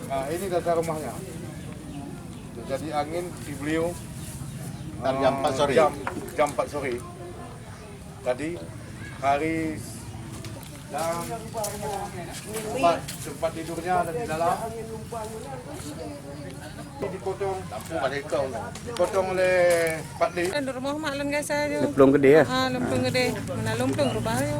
Nah, ini dasar rumahnya. Jadi angin di beliau jam 4 sore. Jam 4 sore. Tadi hari dan tempat tidurnya ada di dalam. Dipotong, dipotong oleh Pak Li. Rumah mak lan guys aja. Lumpuh gede ya? Lumpung gede. Mana lumpung rubah yo.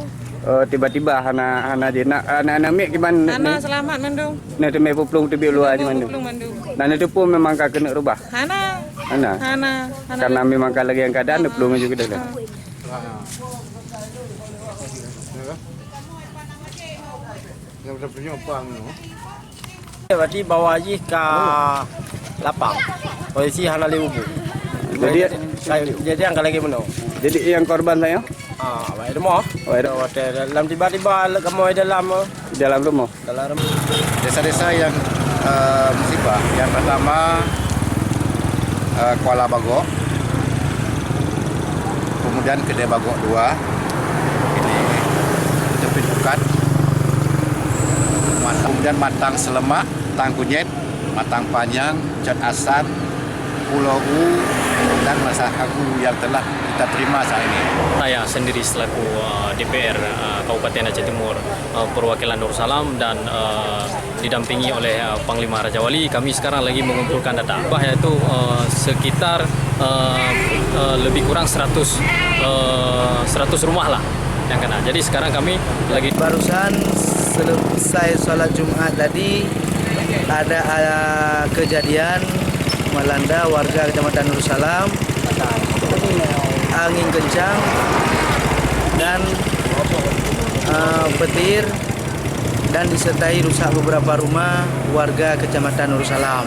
Tiba-tiba hana dia nak anak mik gimana? Hana selamat mandung. Nah tu mik puplung tebi luar je mana? Puplung mandung. Dan itu pun memang kau kena rubah. Hana. Hana. Karena memang kalau lagi yang keadaan puplung juga dah. Yang sudah punya apa ni? Berarti bawa aja ke lapang. Polisi hana liubu. Jadi angkat lagi mana? Jadi yang korban saya? Baik rumah. Dalam tiba-tiba kamu dalam rumah. Desa-desa yang musibah, yang pertama Kuala Bagok, kemudian Kedai Bagok 2, ini Tepi Dukat, kemudian Matang Selemak, Matang Kunyit, Matang Panjang, Cat Asan, Pulau U, dan Masahagu yang telah kita terima saat ini. Saya sendiri selaku DPR Kabupaten Aceh Timur, perwakilan Darussalam dan didampingi oleh Panglima Raja Wali, kami sekarang lagi mengumpulkan data yaitu sekitar lebih kurang 100 rumah lah yang kena. Jadi sekarang kami lagi barusan selesai sholat Jumat tadi ada kejadian melanda warga Kecamatan Darussalam, angin kencang dan petir dan disertai rusak beberapa rumah warga Kecamatan Darussalam.